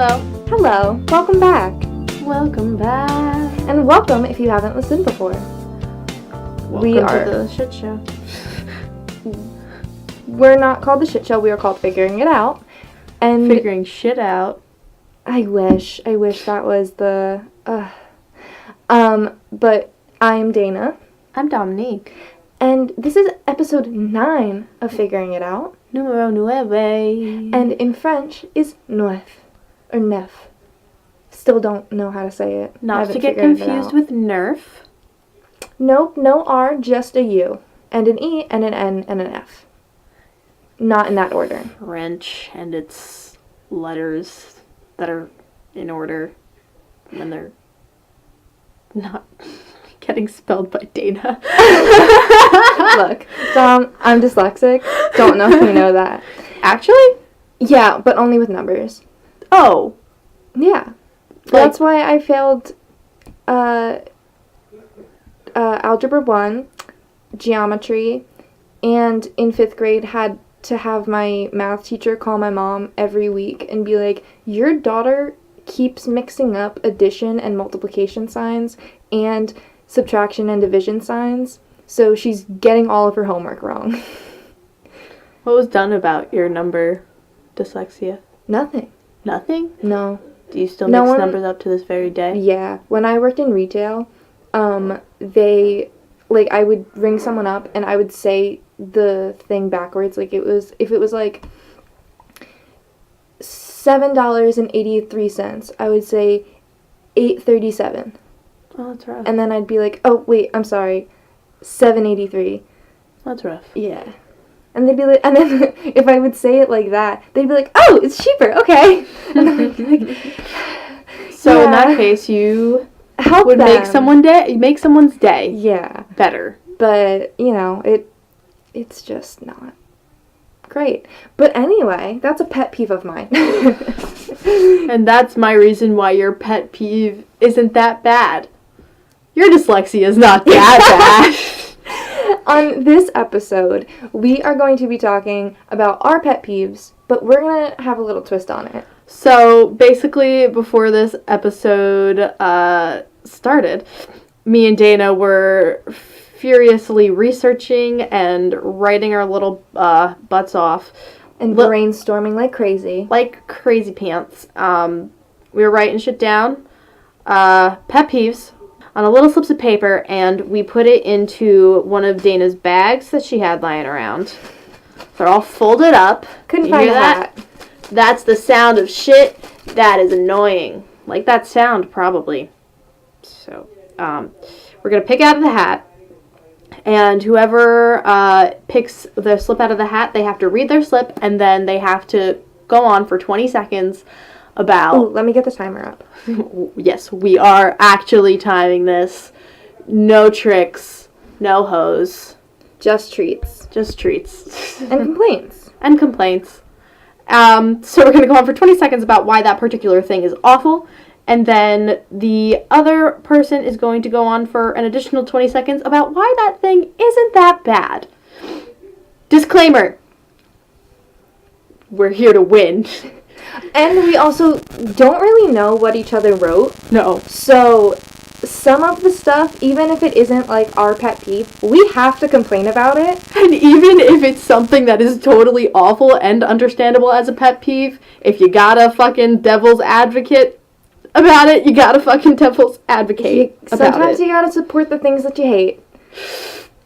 Hello. Hello. Welcome back. Welcome back. And welcome if you haven't listened before. Welcome to the shit show. We're not called the shit show. We are called Figuring It Out. And Figuring shit out. I wish that was the... But I'm Dana. I'm Dominique. And this is episode 9 of Figuring It Out. Numero nueve. And in French is neuf. Or neuf. Still don't know how to say it. Not to get confused with Nerf. Nope, no R, just a U. And an E, and an N, and an F. Not in that order. French and its letters that are in order when they're not getting spelled by Dana. Look, Dom, I'm dyslexic. Don't know if you know that. Actually? Yeah, but only with numbers. Oh. Yeah. That's why I failed Algebra 1, Geometry, and in 5th grade had to have my math teacher call my mom every week and be like, your daughter keeps mixing up addition and multiplication signs and subtraction and division signs, so she's getting all of her homework wrong. What was done about your number dyslexia? Nothing. Nothing? No. Do you still mix numbers up to this very day? Yeah. When I worked in retail, I would ring someone up and I would say the thing backwards. If it was $7.83, I would say $8.37. Oh, that's rough. And then I'd be like, oh, wait, I'm sorry, $7.83. That's rough. Yeah. And they'd be like, and then if I would say it like that, they'd be like, oh, it's cheaper, okay. And then I'd be like, so in that case, you help would them. make someone's day. Yeah. Better. But, it's just not great. But anyway, that's a pet peeve of mine. And that's my reason why your pet peeve isn't that bad. Your dyslexia is not that bad. On this episode, we are going to be talking about our pet peeves, but we're going to have a little twist on it. So, basically, before this episode started, me and Dana were furiously researching and writing our little butts off. And brainstorming like crazy. Like crazy pants. We were writing shit down, pet peeves, on a little slips of paper, and we put it into one of Dana's bags that she had lying around. They're all folded up. Couldn't find a hat. That's the sound of shit that is annoying. Like that sound, probably. So, we're going to pick out of the hat, and whoever picks their slip out of the hat, they have to read their slip, and then they have to go on for 20 seconds about... Ooh, let me get the timer up. Yes, we are actually timing this. No tricks, no hose. Just treats. Just treats. And complaints. And complaints. So we're going to go on for 20 seconds about why that particular thing is awful, and then the other person is going to go on for an additional 20 seconds about why that thing isn't that bad. Disclaimer. We're here to win. And we also don't really know what each other wrote. No. So some of the stuff, even if it isn't like our pet peeve, we have to complain about it. And even if it's something that is totally awful and understandable as a pet peeve, if you gotta fucking devil's advocate about it, you gotta fucking devil's advocate about it. Sometimes you gotta support the things that you hate.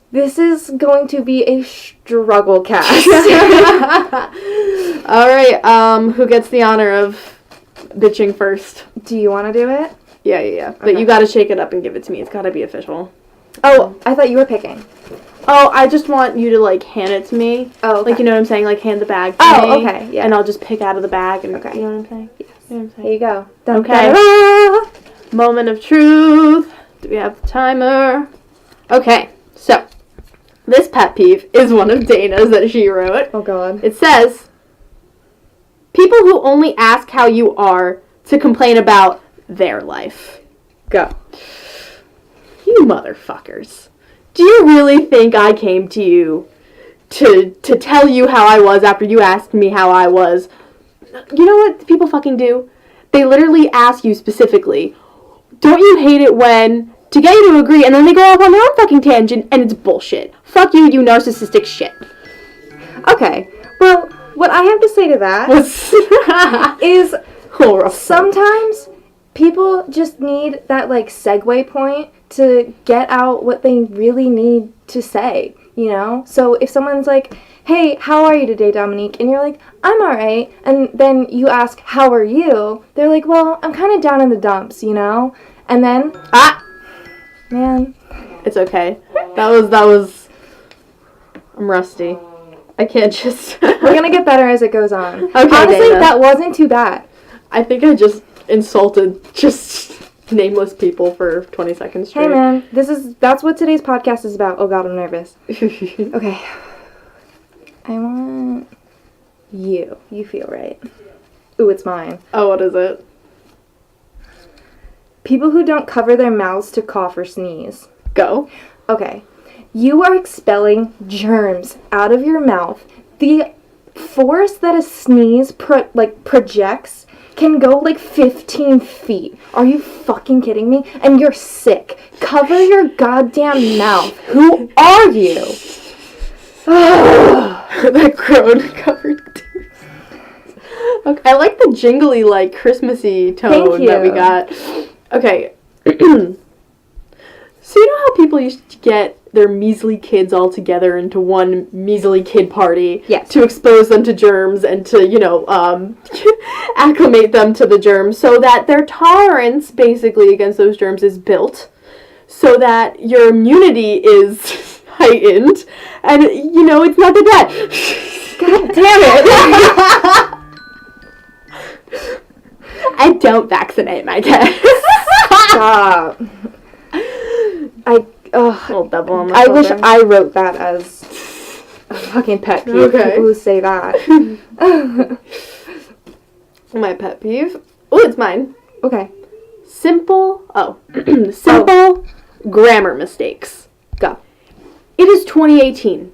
This is going to be a struggle cast. Alright, who gets the honor of bitching first? Do you want to do it? Yeah. Okay. But you gotta shake it up and give it to me. It's gotta be official. Oh, I thought you were picking. Oh, I just want you to, hand it to me. Oh, okay. Like, you know what I'm saying? Like, hand the bag to me. Oh, okay, yeah. And I'll just pick out of the bag and, okay. You know what I'm saying? Yes. You know what I'm saying? Here you go. Dun, Okay. da-da-da. Moment of truth. Do we have the timer? Okay, so this pet peeve is one of Dana's that she wrote. Oh, God. It says, people who only ask how you are to complain about their life. Go. You motherfuckers. Do you really think I came to you to tell you how I was after you asked me how I was? You know what people fucking do? They literally ask you specifically, don't you hate it when, to get you to agree, and then they go off on their own fucking tangent, and it's bullshit. Fuck you, you narcissistic shit. Okay, well, what I have to say to that is sometimes people just need that, like, segue point to get out what they really need to say, you know? So if someone's like, hey, how are you today, Dominique? And you're like, I'm alright. And then you ask, how are you? They're like, well, I'm kind of down in the dumps, you know? And then, man. It's okay. That was, I'm rusty. I can't just. We're gonna get better as it goes on. Okay, honestly, Dana. that wasn't too bad. I think I just insulted just nameless people for 20 seconds straight. Hey man, that's what today's podcast is about. Oh god, I'm nervous. Okay. I want you. You feel right. Ooh, it's mine. Oh, what is it? People who don't cover their mouths to cough or sneeze. Go. Okay. You are expelling germs out of your mouth. The force that a sneeze projects can go like 15 feet. Are you fucking kidding me? And you're sick. Cover your goddamn mouth. Who are you? That crone covered tooth. Okay, I like the jingly, like, Christmassy tone that we got. Okay. So you know how people used to get their measly kids all together into one measly kid party? Yes. To expose them to germs and to, acclimate them to the germs so that their tolerance, basically, against those germs is built so that your immunity is heightened and, it's not that bad. God damn it. I don't vaccinate my kids. Stop. Little double on I wish I wrote that as a fucking pet peeve. Okay. People who say that. My pet peeve. Oh, it's mine. Okay. Simple grammar mistakes. Go. It is 2018.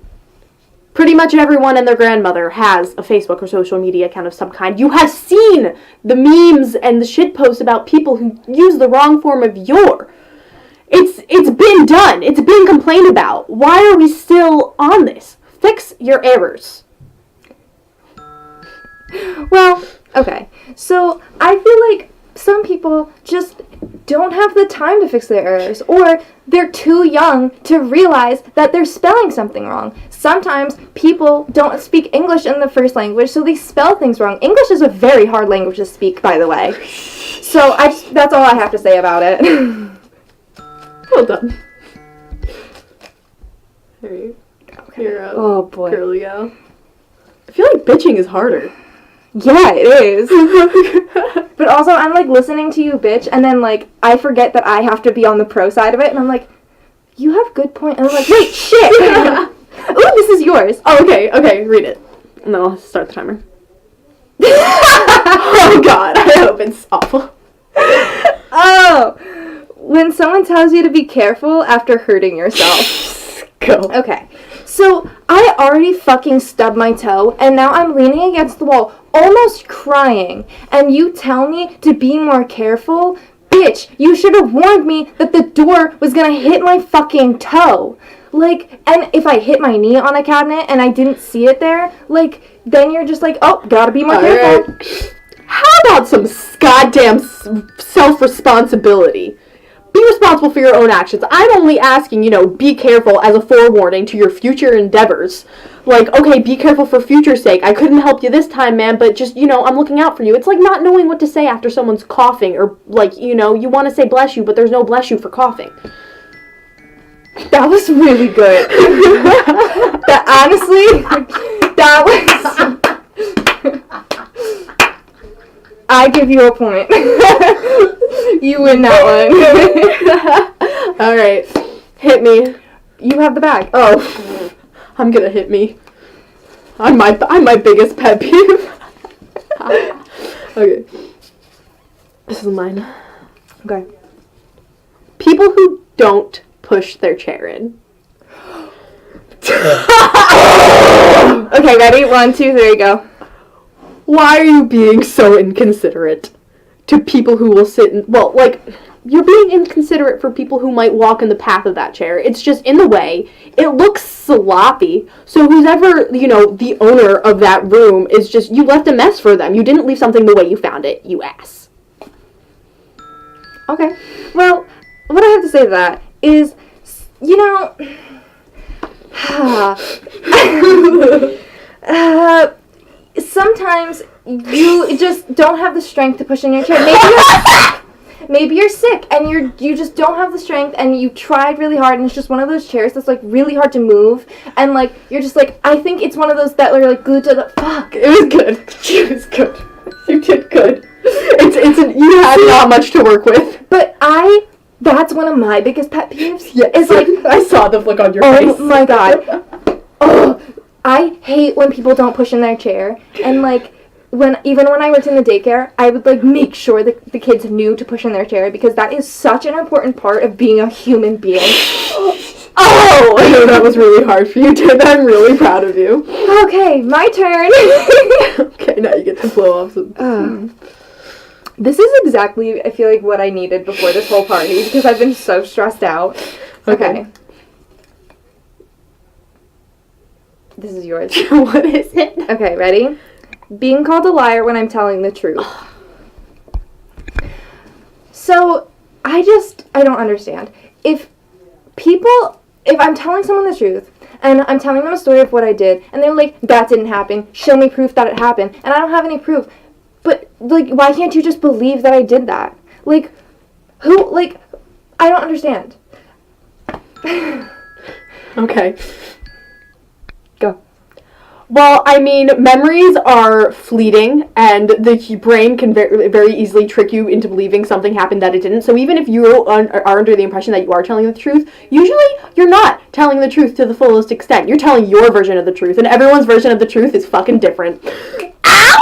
Pretty much everyone and their grandmother has a Facebook or social media account of some kind. You have seen the memes and the shit posts about people who use the wrong form of your. It's been done. It's been complained about. Why are we still on this? Fix your errors. Well, okay. So, I feel like some people just don't have the time to fix their errors, or they're too young to realize that they're spelling something wrong. Sometimes people don't speak English in the first language, so they spell things wrong. English is a very hard language to speak, by the way. So, that's all I have to say about it. Well done. There you go. Here, oh boy. Curly go. I feel like bitching is harder. Yeah, it is. But also, I'm, like, listening to you bitch, and then, like, I forget that I have to be on the pro side of it, and I'm like, you have good point. And I'm like, wait, shit! Ooh, this is yours. Oh, okay, read it. And then I'll start the timer. Oh, God, I hope it's awful. Oh, when someone tells you to be careful after hurting yourself. Go. Okay. So, I already fucking stubbed my toe, and now I'm leaning against the wall, almost crying, and you tell me to be more careful? Bitch, you should have warned me that the door was gonna hit my fucking toe. Like, and if I hit my knee on a cabinet and I didn't see it there, like, then you're just like, oh, gotta be more careful. Right. How about some goddamn self-responsibility? Be responsible for your own actions. I'm only asking, be careful as a forewarning to your future endeavors. Like, okay, be careful for future's sake. I couldn't help you this time, man, but just, I'm looking out for you. It's like not knowing what to say after someone's coughing, or, like, you want to say bless you, but there's no bless you for coughing. That was really good. Honestly, that was... I give you a point. You win that one. Alright. Hit me. You have the bag. Oh. I'm gonna hit me. I'm my biggest pet peeve. Okay. This is mine. Okay. People who don't push their chair in. Okay, ready? 1, 2, 3, go. Why are you being so inconsiderate? to people who will sit in, well, like, you're being inconsiderate for people who might walk in the path of that chair. It's just in the way. It looks sloppy. So whoever, the owner of that room is just, you left a mess for them. You didn't leave something the way you found it, you ass. Okay. Well, what I have to say to that is, sometimes you just don't have the strength to push in your chair. Maybe you're sick and you just don't have the strength and you tried really hard and it's just one of those chairs that's like really hard to move and like you're just like, I think it's one of those that are like glued to the fuck. It was good. It was good. You did good. You had not much to work with. But that's one of my biggest pet peeves. Yeah, it's like, I saw the look on your face. Oh my god. Oh, I hate when people don't push in their chair and like even when I worked in the daycare, I would like make sure that the kids knew to push in their chair because that is such an important part of being a human being. Oh! I know that was really hard for you, Tim. I'm really proud of you. Okay, my turn. Okay, now you get to blow off some... This is exactly, I feel like, what I needed before this whole party because I've been so stressed out. Okay. This is yours. What is it? Okay, ready? Being called a liar when I'm telling the truth. So, I don't understand. If I'm telling someone the truth, and I'm telling them a story of what I did, and they're like, that didn't happen, show me proof that it happened, and I don't have any proof, but, like, why can't you just believe that I did that? Like, I don't understand. Okay. Go. Well, I mean, memories are fleeting, and the brain can very easily trick you into believing something happened that it didn't. So even if you are under the impression that you are telling the truth, usually you're not telling the truth to the fullest extent. You're telling your version of the truth, and everyone's version of the truth is fucking different. Ow!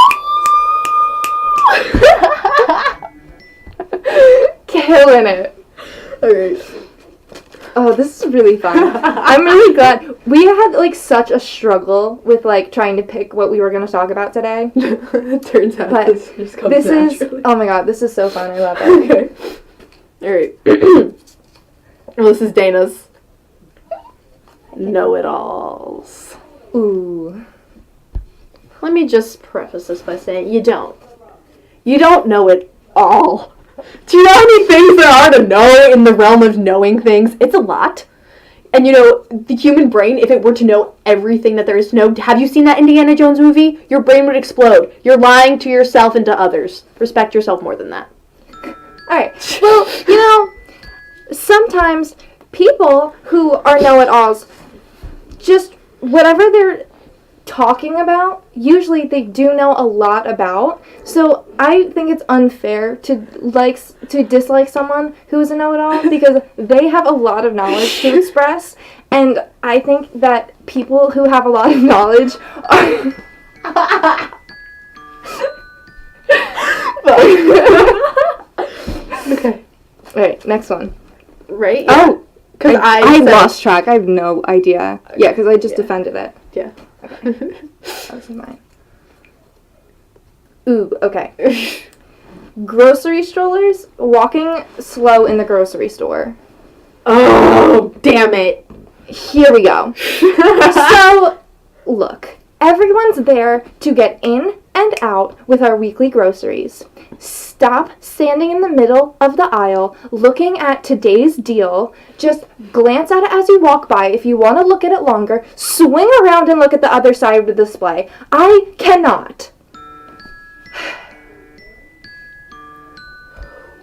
Killing it. Alright. Oh, this is really fun. I'm really glad. We had, like, such a struggle with, like, trying to pick what we were going to talk about today. It turns out but this just comes naturally. Oh my god, this is so fun. I love it. Okay. Alright. Well, this is Dana's know-it-alls. Ooh. Let me just preface this by saying you don't know it all. Do you know how many things there are to know in the realm of knowing things? It's a lot. And the human brain, if it were to know everything that there is to know, have you seen that Indiana Jones movie? Your brain would explode. You're lying to yourself and to others. Respect yourself more than that. Alright, well, sometimes people who are know-it-alls, just whatever they're talking about, usually they do know a lot about. So I think it's unfair to dislike someone who is a know-it-all because they have a lot of knowledge to express, and I think that people who have a lot of knowledge are Okay. Alright, next one. Right? Yeah. Oh! Because I lost track. I have no idea. Okay. Yeah, because I just defended it. Yeah. Okay. That was mine. Ooh, okay. Grocery strollers walking slow in the grocery store. Oh, damn it. Here we go. So, look. Everyone's there to get in and out with our weekly groceries. Stop standing in the middle of the aisle looking at today's deal. Just glance at it as you walk by. If you want to look at it longer, swing around and look at the other side of the display. I cannot.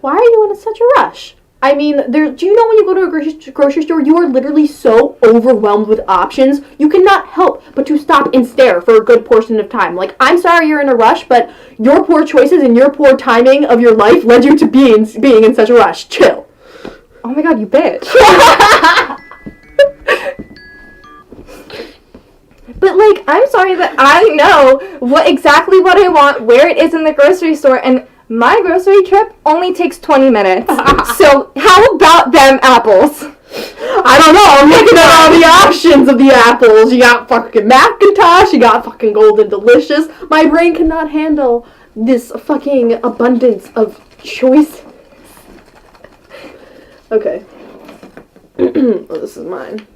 Why are you in such a rush? I mean, do you know when you go to a grocery store, you are literally so overwhelmed with options, you cannot help but to stop and stare for a good portion of time. Like, I'm sorry you're in a rush, but your poor choices and your poor timing of your life led you to being in such a rush. Chill. Oh my god, you bitch. But, like, I'm sorry that I know exactly what I want, where it is in the grocery store, and my grocery trip only takes 20 minutes. So, how about them apples? I don't know. I'm looking at all the options of the apples. You got fucking Macintosh. You got fucking Golden Delicious. My brain cannot handle this fucking abundance of choice. Okay. Well, this is mine.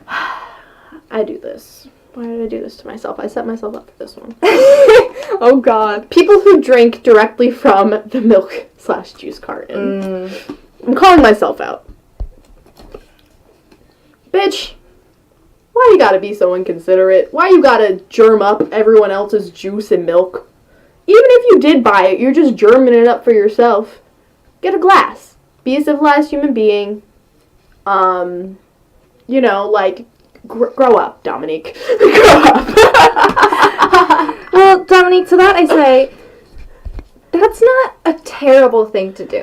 I do this. Why did I do this to myself? I set myself up for this one. Oh, God. People who drink directly from the milk/juice carton. I'm calling myself out. Bitch, why you gotta be so inconsiderate? Why you gotta germ up everyone else's juice and milk? Even if you did buy it, you're just germing it up for yourself. Get a glass. Be a civilized human being. You know, like, grow up, Dominique. Grow up. Well, Dominique, to that I say, that's not a terrible thing to do.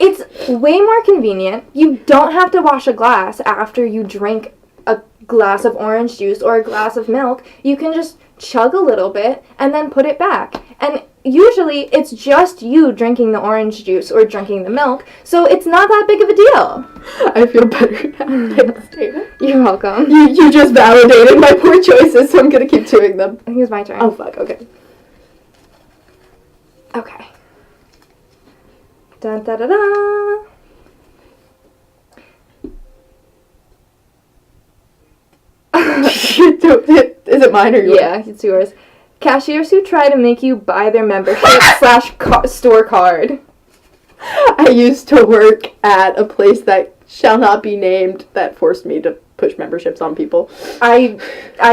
It's way more convenient. You don't have to wash a glass after you drink a glass of orange juice or a glass of milk. You can just chug a little bit and then put it back. And usually it's just you drinking the orange juice or drinking the milk, so it's not that big of a deal. I feel better now. Thanks, Dana. You're welcome. You just validated my poor choices, so I'm gonna keep doing them. I think it's my turn. Oh, fuck, okay. Okay. Dun da da da. Is it mine or yours? Yeah, it's yours. Cashiers who try to make you buy their membership / store card. I used to work at a place that shall not be named that forced me to push memberships on people. I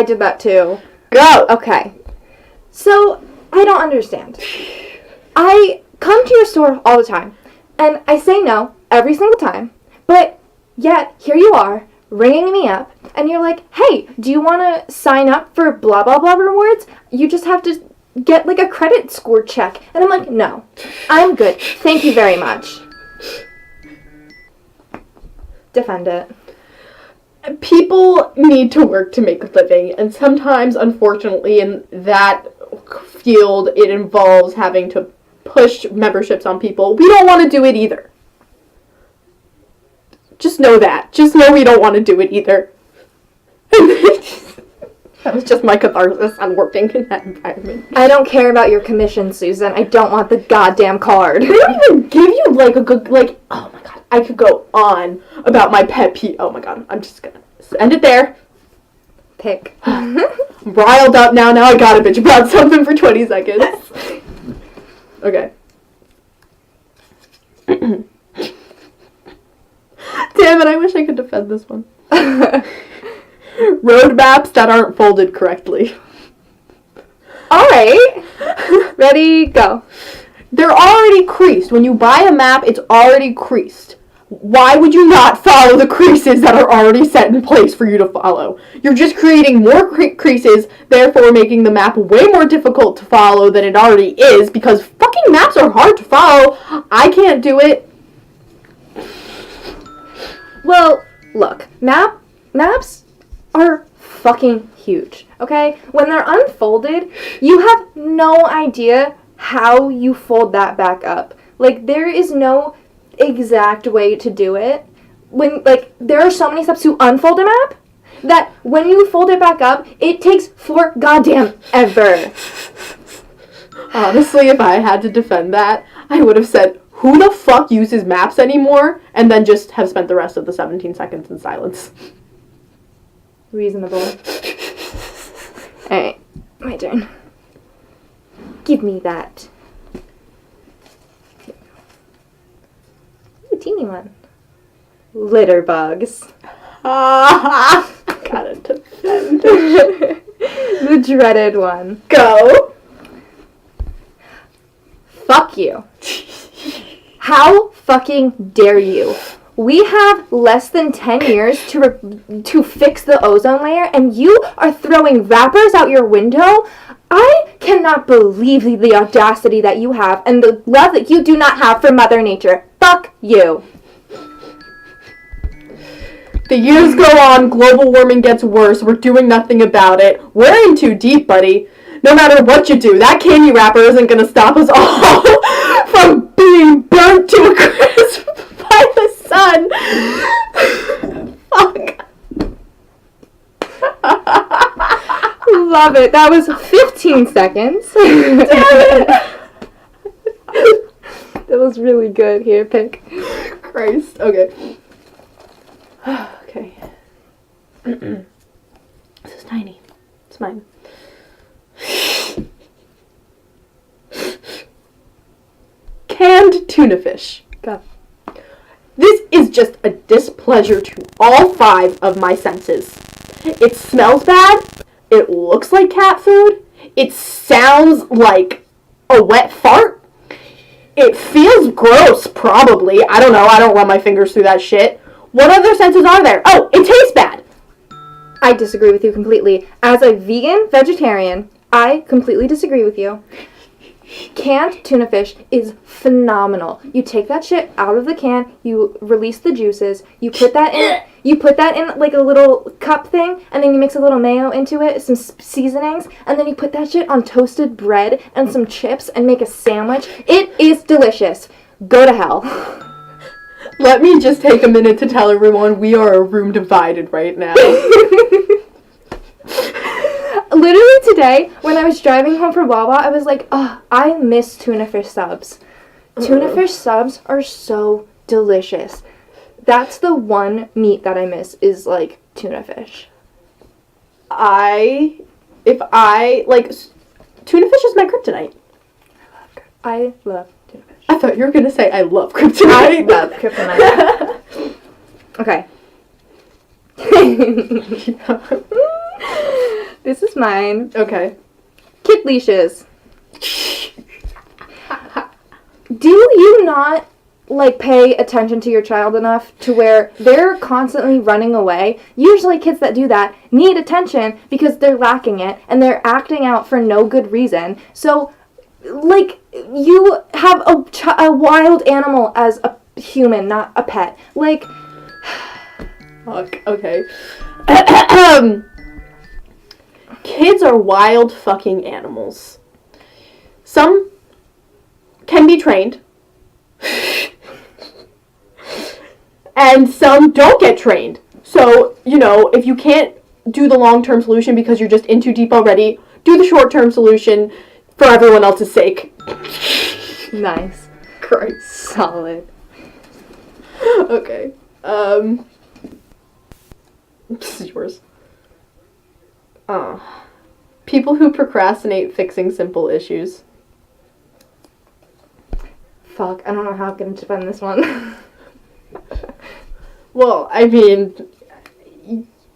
did that too. Go! Okay. So, I don't understand. I come to your store all the time, and I say no every single time, but yet, here you are, ringing me up, and you're like, hey, do you want to sign up for blah blah blah rewards? You just have to get like a credit score check. And I'm like, no, I'm good. Thank you very much. Defend it. People need to work to make a living, and sometimes, unfortunately, in that field, it involves having to push memberships on people. We don't want to do it either. Just know that. Just know we don't want to do it either. That was just my catharsis on working in that environment. I don't care about your commission, Susan. I don't want the goddamn card. They don't even give you, like, a good, like, oh my god, I could go on about my pet peeve. Oh my god, I'm just gonna end it there. Pick. I'm riled up now I gotta bitch about something for 20 seconds. Okay. Damn it, I wish I could defend this one. Road maps that aren't folded correctly. Alright. Ready, go. They're already creased. When you buy a map, it's already creased. Why would you not follow the creases that are already set in place for you to follow? You're just creating more creases, therefore making the map way more difficult to follow than it already is, because fucking maps are hard to follow. I can't do it. Well, look, maps are fucking huge, okay? When they're unfolded, you have no idea how you fold that back up. Like, there is no exact way to do it. When, like, there are so many steps to unfold a map that when you fold it back up, it takes for goddamn ever. Honestly, if I had to defend that, I would have said, who the fuck uses maps anymore? And then just have spent the rest of the 17 seconds in silence. Reasonable. Alright, my turn. Give me that. Ooh, teeny one. Litter bugs. Gotta defend. The dreaded one. Go. Fuck you. How fucking dare you? We have less than 10 years to fix the ozone layer, and you are throwing wrappers out your window? I cannot believe the audacity that you have and the love that you do not have for Mother Nature. Fuck you. The years go on, global warming gets worse, we're doing nothing about it. We're in too deep, buddy. No matter what you do, that candy wrapper isn't gonna stop us all from being burnt to a crisp by the sun. Fuck. Love it. That was 15 seconds. Damn it. was really good. Here, pick. Christ. Okay. Okay. This is tiny. It's mine. Canned tuna fish. Go. This is just a displeasure to all 5 of my senses. It smells bad. It looks like cat food. It sounds like a wet fart. It feels gross, probably. I don't know. I don't run my fingers through that shit. What other senses are there? Oh, it tastes bad. I disagree with you completely. As a vegan vegetarian, I completely disagree with you. Canned tuna fish is phenomenal. You take that shit out of the can, you release the juices, you put that in like a little cup thing, and then you mix a little mayo into it, some seasonings, and then you put that shit on toasted bread and some chips and make a sandwich. It is delicious. Go to hell. Let me just take a minute to tell everyone we are a room divided right now. Literally today, when I was driving home from Wawa, I was like, oh, I miss tuna fish subs. Tuna fish subs are so delicious. That's the one meat that I miss is, like, tuna fish. Tuna fish is my kryptonite. I love tuna fish. I thought you were going to say I love kryptonite. I love kryptonite. Okay. This is mine. Okay. Kid leashes. Do you not, like, pay attention to your child enough to where they're constantly running away? Usually kids that do that need attention because they're lacking it and they're acting out for no good reason. So, like, you have a wild animal as a human, not a pet. Like... Fuck. Okay. Kids are wild fucking animals. Some can be trained. And some don't get trained. So, if you can't do the long-term solution because you're just in too deep already, do the short-term solution for everyone else's sake. Nice. Christ. Solid. Okay. This is yours. People who procrastinate fixing simple issues. Fuck, I don't know how I'm going to defend this one. Well, I mean,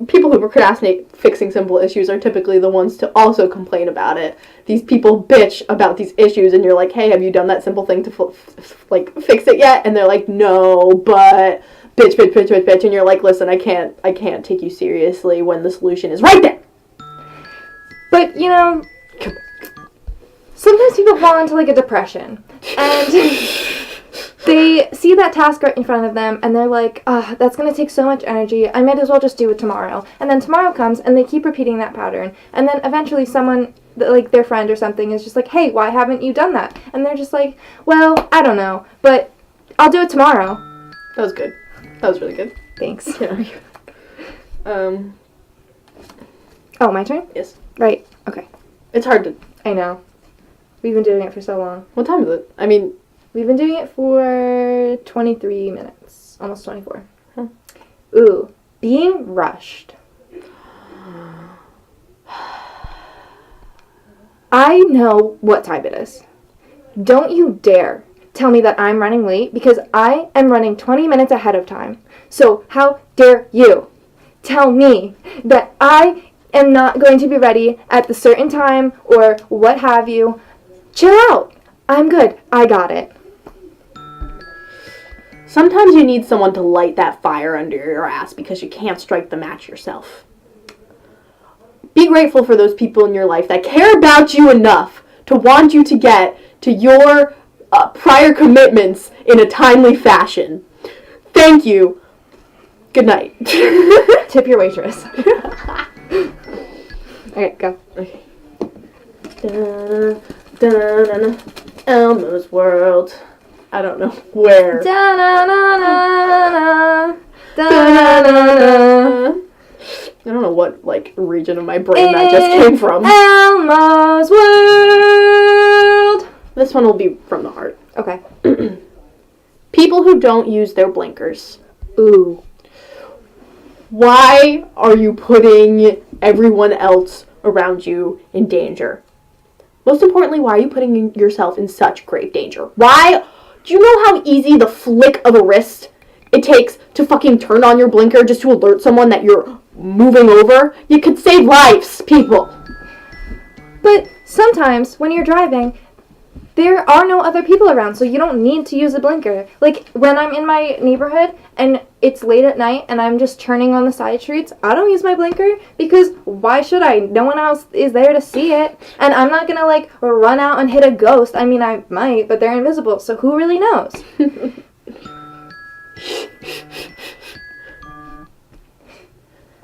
people who procrastinate fixing simple issues are typically the ones to also complain about it. These people bitch about these issues, and you're like, hey, have you done that simple thing to, fix it yet? And they're like, no, but bitch, and you're like, listen, I can't take you seriously when the solution is right there. But, sometimes people fall into, like, a depression, and they see that task right in front of them, and they're like, that's going to take so much energy, I might as well just do it tomorrow. And then tomorrow comes, and they keep repeating that pattern, and then eventually someone, like, their friend or something is just like, hey, why haven't you done that? And they're just like, well, I don't know, but I'll do it tomorrow. That was good. That was really good. Thanks. Yeah. Oh, my turn? Yes. Right, okay. It's hard to... I know. We've been doing it for so long. What time is it? I mean... We've been doing it for 23 minutes. Almost 24. Huh. Ooh, being rushed. I know what time it is. Don't you dare tell me that I'm running late because I am running 20 minutes ahead of time. So how dare you tell me that I am not going to be ready at the certain time or what have you. Chill out. I'm good. I got it. Sometimes you need someone to light that fire under your ass because you can't strike the match yourself. Be grateful for those people in your life that care about you enough to want you to get to your prior commitments in a timely fashion. Thank you. Good night. Tip your waitress. Okay, go. Okay. Da-na-na-na, Elmo's World. I don't know where. Da-na-na-na-na, Da-na-na-na. I don't know what, region of my brain that just came from. Elmo's World. This one will be from the heart. Okay. People who don't use their blinkers. Ooh. Why are you putting everyone else around you in danger? Most importantly, why are you putting yourself in such grave danger? Why? Do you know how easy the flick of a wrist it takes to fucking turn on your blinker just to alert someone that you're moving over? You could save lives, people. But sometimes when you're driving, there are no other people around, so you don't need to use a blinker. Like, when I'm in my neighborhood and it's late at night and I'm just turning on the side streets, I don't use my blinker because why should I? No one else is there to see it. And I'm not gonna, like, run out and hit a ghost. I mean, I might, but they're invisible, so who really knows?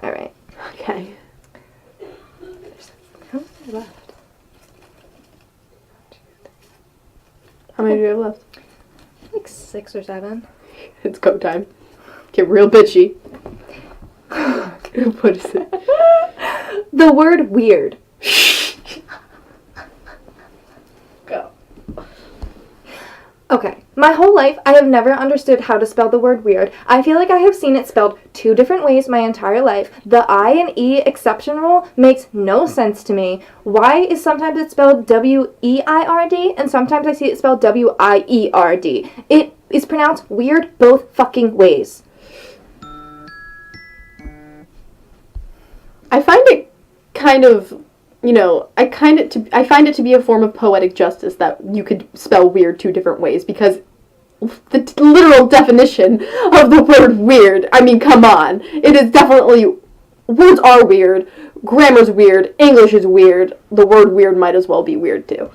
Alright. Okay. How much is left? How many do you have left? Like 6 or 7. It's go time. Get real bitchy. What is it? The word weird. Go. Okay, my whole life I have never understood how to spell the word weird. I feel like I have seen it spelled 2 different ways my entire life. The I and E exception rule makes no sense to me. Why is sometimes it spelled W-E-I-R-D and sometimes I see it spelled W-I-E-R-D? It is pronounced weird both fucking ways. I find it kind of, I find it to be a form of poetic justice that you could spell weird 2 different ways because the literal definition of the word weird, I mean, come on. It is definitely, words are weird, grammar's weird, English is weird, the word weird might as well be weird too.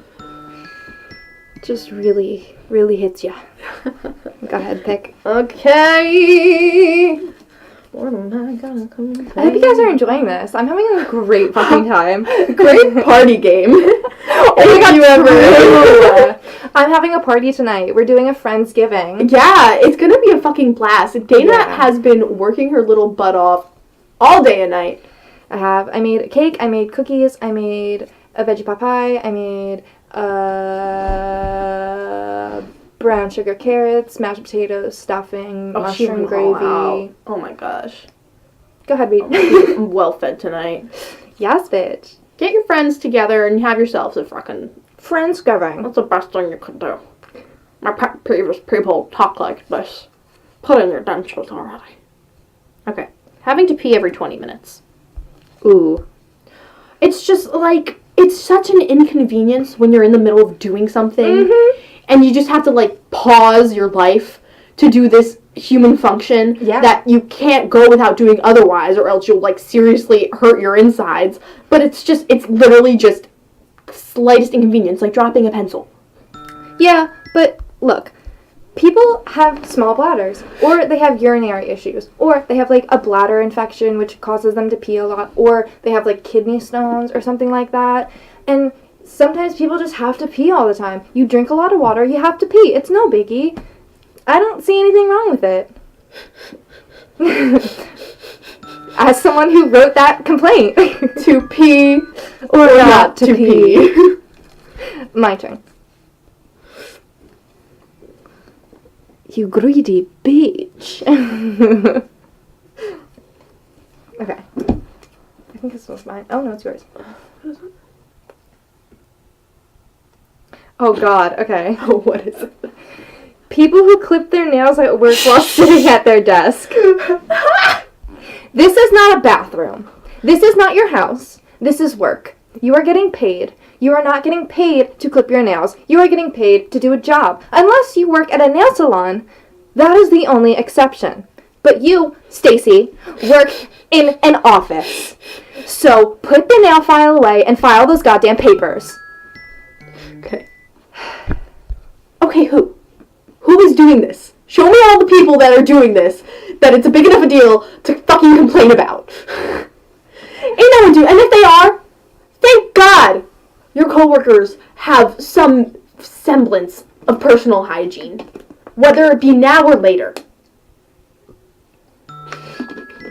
Just really, really hits ya. Go ahead, pick. Okay. What am I gonna complain? I hope you guys are enjoying this. I'm having a great fucking time. Great party game. Oh my god, you ever? I'm having a party tonight. We're doing a Friendsgiving. Yeah, it's gonna be a fucking blast. Dana Yeah. has been working her little butt off all day and night. I made a cake, I made cookies, I made a veggie pot pie, I made brown sugar carrots, mashed potatoes, stuffing, mushroom gravy. Oh my gosh. Go ahead, read. I'm well fed tonight. Yes, bitch. Get your friends together and have yourselves a fucking... Friendsgiving. That's the best thing you could do. My pet peeve is people talk like this. Put in your dentures already. Okay. Having to pee every 20 minutes. Ooh. It's just like, it's such an inconvenience when you're in the middle of doing something. Mm-hmm. And you just have to, like, pause your life to do this human function that you can't go without doing otherwise, or else you'll, like, seriously hurt your insides. But it's literally just slightest inconvenience, like dropping a pencil. Yeah, but look, people have small bladders, or they have urinary issues, or they have, like, a bladder infection which causes them to pee a lot, or they have, like, kidney stones or something like that. And sometimes people just have to pee all the time. You drink a lot of water, you have to pee. It's no biggie. I don't see anything wrong with it. As someone who wrote that complaint. To pee or not to pee. My turn. You greedy bitch. Okay. I think this was mine. Oh, no, it's yours. Oh, God. Okay. Oh, what is it? People who clip their nails at work while sitting at their desk. This is not a bathroom. This is not your house. This is work. You are getting paid. You are not getting paid to clip your nails. You are getting paid to do a job. Unless you work at a nail salon, that is the only exception. But you, Stacy, work in an office. So put the nail file away and file those goddamn papers. Okay. Okay, who? Who is doing this? Show me all the people that are doing this, that it's a big enough a deal to fucking complain about. Ain't no one doing, and if they are, thank God your coworkers have some semblance of personal hygiene, whether it be now or later.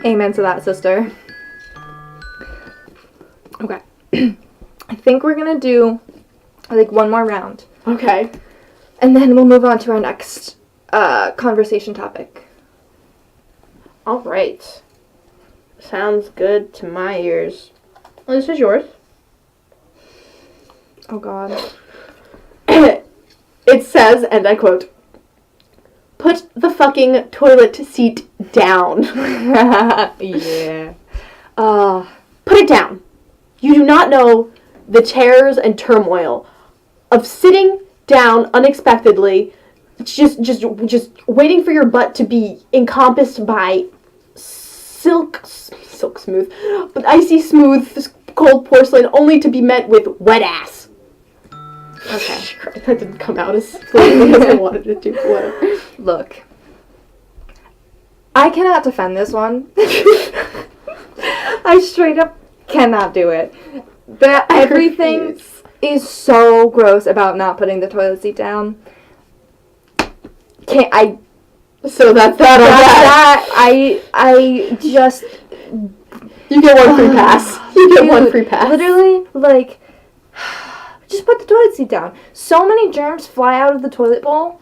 Amen to that, sister. Okay. I think we're gonna do, like, one more round. Okay. And then we'll move on to our next conversation topic. All right. Sounds good to my ears. Well, this is yours. Oh, God. It says, and I quote, "Put the fucking toilet seat down." Yeah. Put it down. You do not know the terrors and turmoil of sitting down unexpectedly, just waiting for your butt to be encompassed by silk smooth, but icy smooth cold porcelain, only to be met with wet ass. Okay. That didn't come out as fluently as I wanted it to. Whatever. Look. I cannot defend this one. I straight up cannot do it. But everything is so gross about not putting the toilet seat down. So that's that. I just... You get one free pass. You get one free pass. Literally, like... Just put the toilet seat down. So many germs fly out of the toilet bowl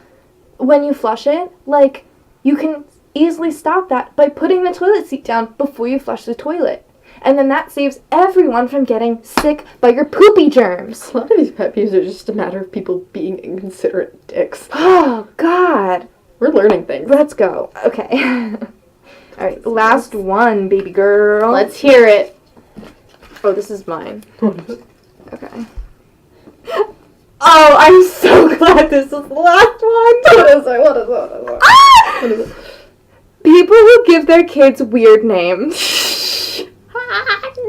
when you flush it. Like, you can easily stop that by putting the toilet seat down before you flush the toilet. And then that saves everyone from getting sick by your poopy germs. A lot of these pet peeves are just a matter of people being inconsiderate dicks. Oh, God. We're learning things. Let's go. Okay. All right, last one, baby girl. Let's hear it. Oh, this is mine. Okay. Oh, I'm so glad this is the last one. What is it? People who give their kids weird names.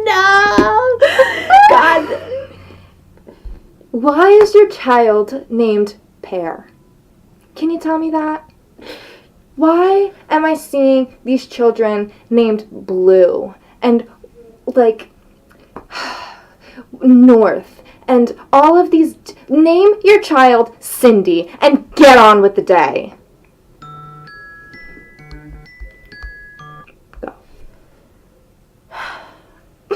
No! God. Why is your child named Pear? Can you tell me that? Why am I seeing these children named Blue and, like, North and all of these... Name your child Cindy and get on with the day. Go.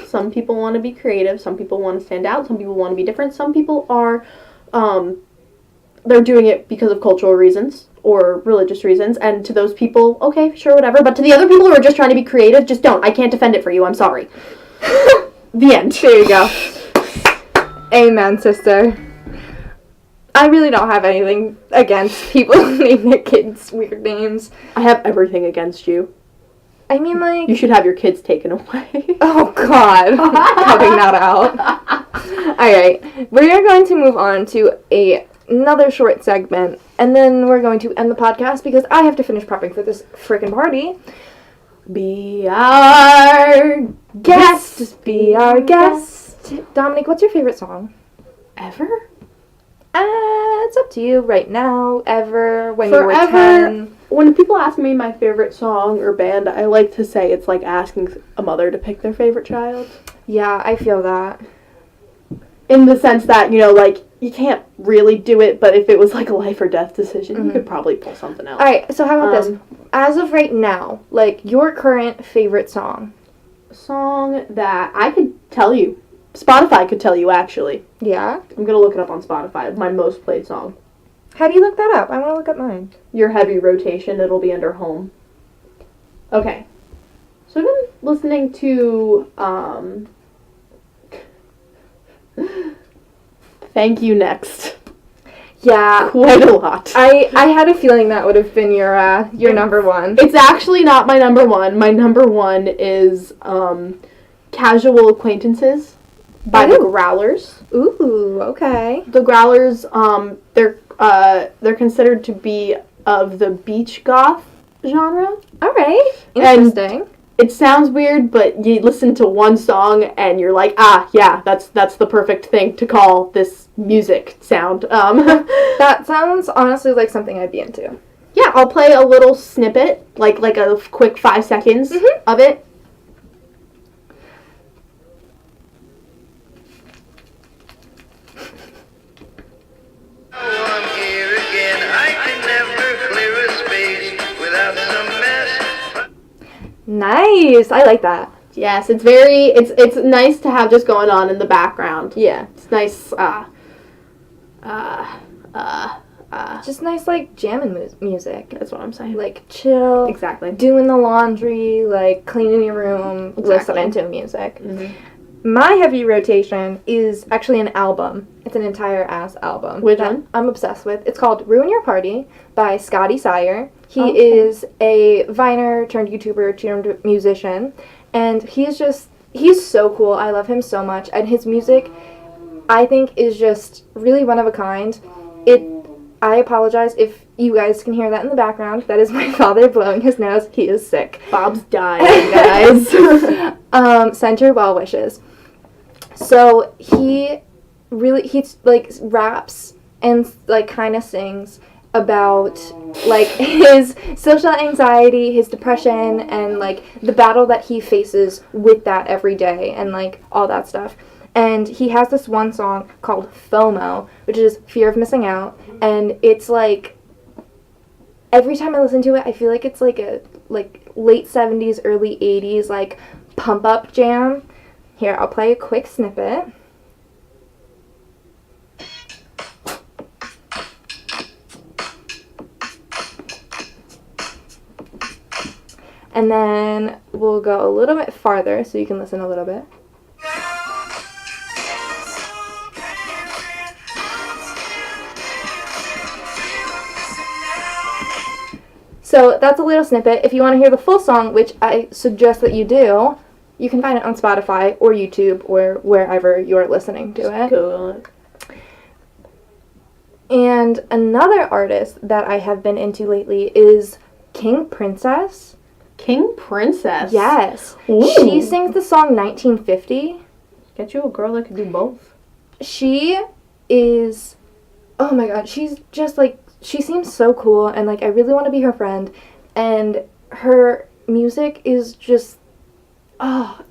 Some people want to be creative. Some people want to stand out. Some people want to be different. Some people are, they're doing it because of cultural reasons or religious reasons. And to those people, okay, sure, whatever. But to the other people who are just trying to be creative, just don't. I can't defend it for you. I'm sorry. The end. There you go. Amen, sister. I really don't have anything against people who name their kids weird names. I have everything against you. I mean, like... You should have your kids taken away. Oh, God. Cutting that out. Alright, we're going to move on to another short segment, and then we're going to end the podcast because I have to finish prepping for this frickin' party. Be our guest. Be our guest. Dominic, what's your favorite song? Ever? It's up to you right now, ever, when Forever. you were 10. When people ask me my favorite song or band, I like to say it's like asking a mother to pick their favorite child. Yeah, I feel that. In the sense that, you know, like, you can't really do it, but if it was like a life or death decision, you could probably pull something else. Alright, so how about this? As of right now, like, your current favorite song. A song that I could tell you. Spotify could tell you, actually. Yeah? I'm gonna look it up on Spotify. My most played song. How do you look that up? I want to look up mine. Your heavy rotation, it'll be under home. Okay. So I've been listening to, Thank You Next. Yeah. Quite a lot. I had a feeling that would have been your number one. It's actually not my number one. My number one is, Casual Acquaintances by the Growlers. Ooh, okay. The Growlers, they're considered to be of the beach goth genre. Alright. Interesting. It sounds weird, but you listen to one song and you're like, yeah, that's the perfect thing to call this music sound. That sounds honestly like something I'd be into. Yeah, I'll play a little snippet, like a quick 5 seconds of it. Nice. I like that. Yes, it's nice to have just going on in the background. Yeah. It's nice, Just nice, like, jamming music. That's what I'm saying. Like, chill. Exactly. Doing the laundry, like, cleaning your room, listening to music. My heavy rotation is actually an album. It's an entire ass album. Which one? I'm obsessed with. It's called Ruin Your Party by Scotty Sire. He is a Viner turned YouTuber turned musician. And he's so cool. I love him so much. And his music, I think, is just really one of a kind. I apologize if you guys can hear that in the background. That is my father blowing his nose. He is sick. Bob's dying, guys. Send your well wishes. So he's like raps and like kind of sings about like his social anxiety, his depression, and like the battle that he faces with that every day and like all that stuff. And he has this one song called FOMO, which is fear of missing out, and it's like every time I listen to it, I feel like it's like a late 70s, early 80s like pump up jam. Here, I'll play a quick snippet. And then we'll go a little bit farther so you can listen a little bit. So that's a little snippet. If you want to hear the full song, which I suggest that you do, you can find it on Spotify or YouTube or wherever you're listening to it. Google it. And another artist that I have been into lately is King Princess. King Princess? Yes. Ooh. She sings the song 1950. Get you a girl that can do both. She is, oh my god, she's just like, she seems so cool and like I really want to be her friend. And her music is just,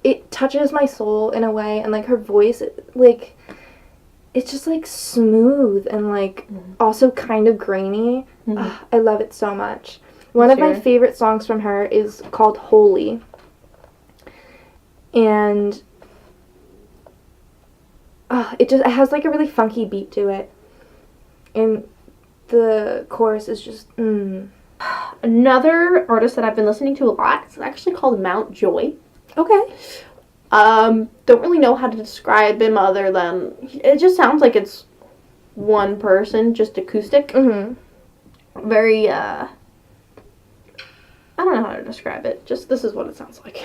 it touches my soul in a way, and like her voice, like, it's just like smooth and like also kind of grainy. I love it so much. One of my favorite songs from her is called Holy. And it has like a really funky beat to it. And the chorus is just Another artist that I've been listening to a lot is actually called Mount Joy. Okay. Don't really know how to describe him other than it just sounds like it's one person, just acoustic. Very I don't know how to describe it. Just this is what it sounds like.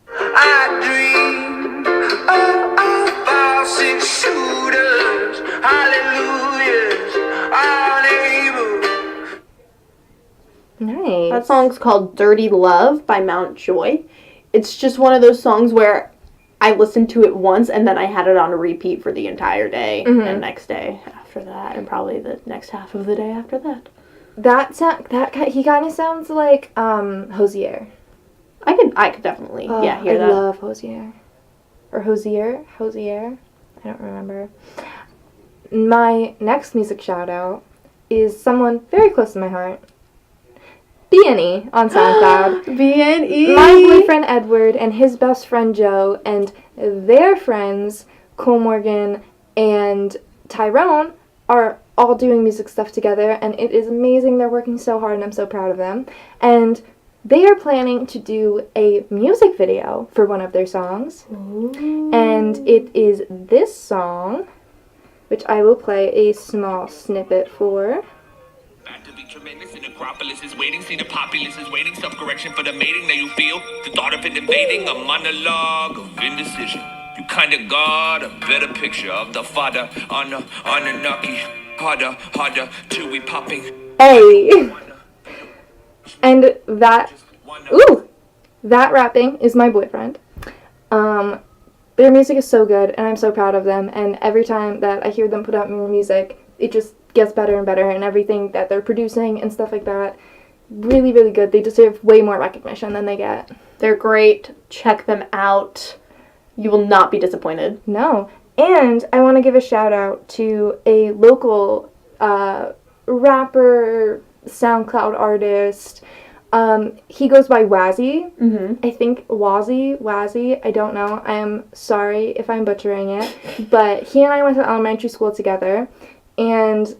I dream of 5, 6 shooters, hallelujahs, unable. Nice. That song's called Dirty Love by Mount Joy. It's just one of those songs where I listened to it once and then I had it on a repeat for the entire day and next day after that and probably the next half of the day after that. He kind of sounds like Hosier. I could definitely hear that. I love Hosier. Or Hosier? I don't remember. My next music shout out is someone very close to my heart. B&E on SoundCloud. B&E. My boyfriend Edward and his best friend Joe and their friends Cole Morgan and Tyrone are all doing music stuff together, and it is amazing. They're working so hard and I'm so proud of them. And they are planning to do a music video for one of their songs. Ooh. And it is this song, which I will play a small snippet for. To be tremendous, and Acropolis is waiting. See, the populace is waiting. Self-correction for the mating. Now you feel the thought of it invading. A monologue of indecision. You kinda got a better picture of the father on a Nucky. Harder till we popping. Hey! And that rapping is my boyfriend. Their music is so good, and I'm so proud of them. And every time that I hear them put out more music, it just gets better and better, and everything that they're producing and stuff like that, really, really good. They deserve way more recognition than they get. They're great. Check them out. You will not be disappointed. No. And I want to give a shout out to a local rapper, SoundCloud artist. He goes by Wazzy. I think Wazzy. I don't know. I am sorry if I'm butchering it. But he and I went to elementary school together. And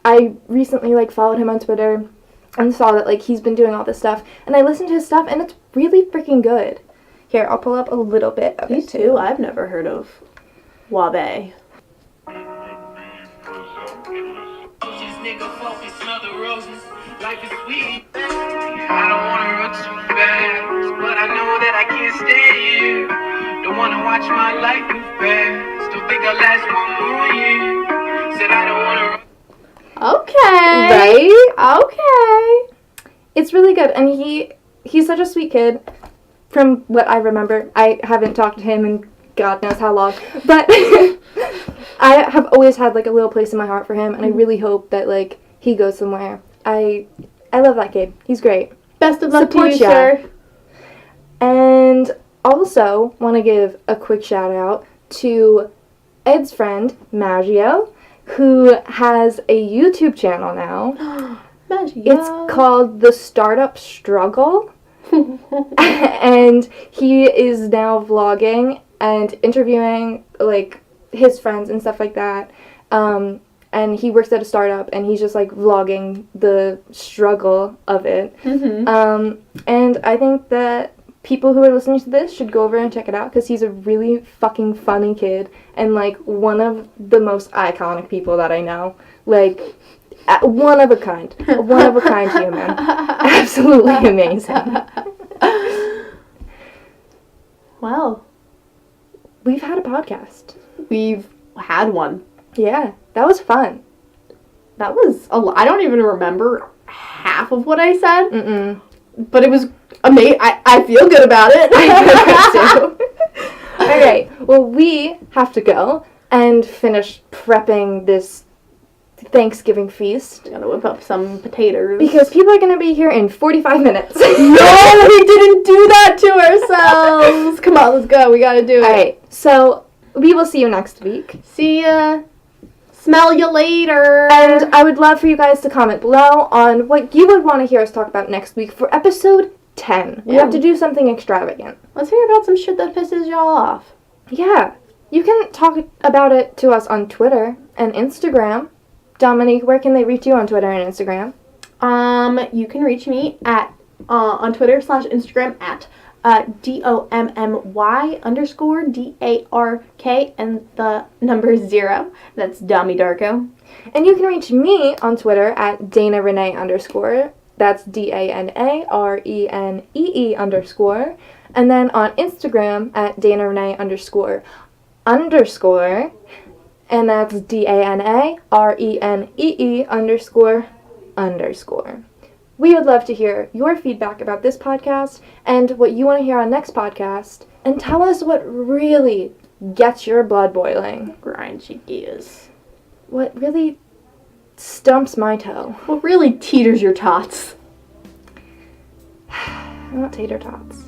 I recently, like, followed him on Twitter and saw that, like, he's been doing all this stuff. And I listened to his stuff, and it's really freaking good. Here, I'll pull up a little bit of These it, too. I've never heard of. Wabe. Life is sweet. I don't wanna run too fast, but I know that I can't stay here. Don't wanna watch my life move fast. Don't think I'll last one more year. Said I don't wanna run. Okay. Right? Okay. It's really good, and he's such a sweet kid. From what I remember, I haven't talked to him in God knows how long, but I have always had, like, a little place in my heart for him, and I really hope that, like, he goes somewhere. I love that kid. He's great. Best of luck to you, Support ya. sir. And also want to give a quick shout out to Ed's friend, Maggio, who has a YouTube channel now. Magic. It's called The Startup Struggle. And he is now vlogging and interviewing, like, his friends and stuff like that. And he works at a startup, and he's just, like, vlogging the struggle of it. Mm-hmm. And I think that people who are listening to this should go over and check it out, because he's a really fucking funny kid, and, like, one of the most iconic people that I know. Like, one of a kind. One of a kind human. Absolutely amazing. Well, We've had a podcast. we've had one. Yeah, that was fun. That was a lot. I don't even remember half of what I said, Mm-mm. but it was amazing. I feel good about it. All right. Well, we have to go and finish prepping this Thanksgiving feast Gonna whip up some potatoes. because people are going to be here in 45 minutes. No, we didn't do that to ourselves. Come on, let's go. We gotta do it. All right. So we will see you next week. See ya. Smell you later. And I would love for you guys to comment below on what you would want to hear us talk about next week for episode 10. We Yeah. have to do something extravagant. Let's hear about some shit that pisses y'all off. Yeah. You can talk about it to us on Twitter and Instagram. Dominique, where can they reach you on Twitter and Instagram? You can reach me at on Twitter / Instagram at DOMMY_DARK and the number 0. That's Dummy Darko. And you can reach me on Twitter at DanaRenee_. That's DANARENEE_. And then on Instagram at DanaRenee_. And that's DANARENEE__. We would love to hear your feedback about this podcast and what you want to hear on next podcast. And tell us what really gets your blood boiling. Grind she gears. What really stumps my toe. What really teeters your tots? I want tater tots.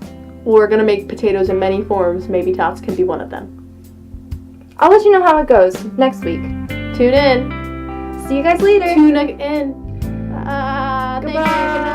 We're gonna make potatoes in many forms. Maybe tots can be one of them. I'll let you know how it goes next week. Tune in. See you guys later. Tune in. Thank you. Goodbye.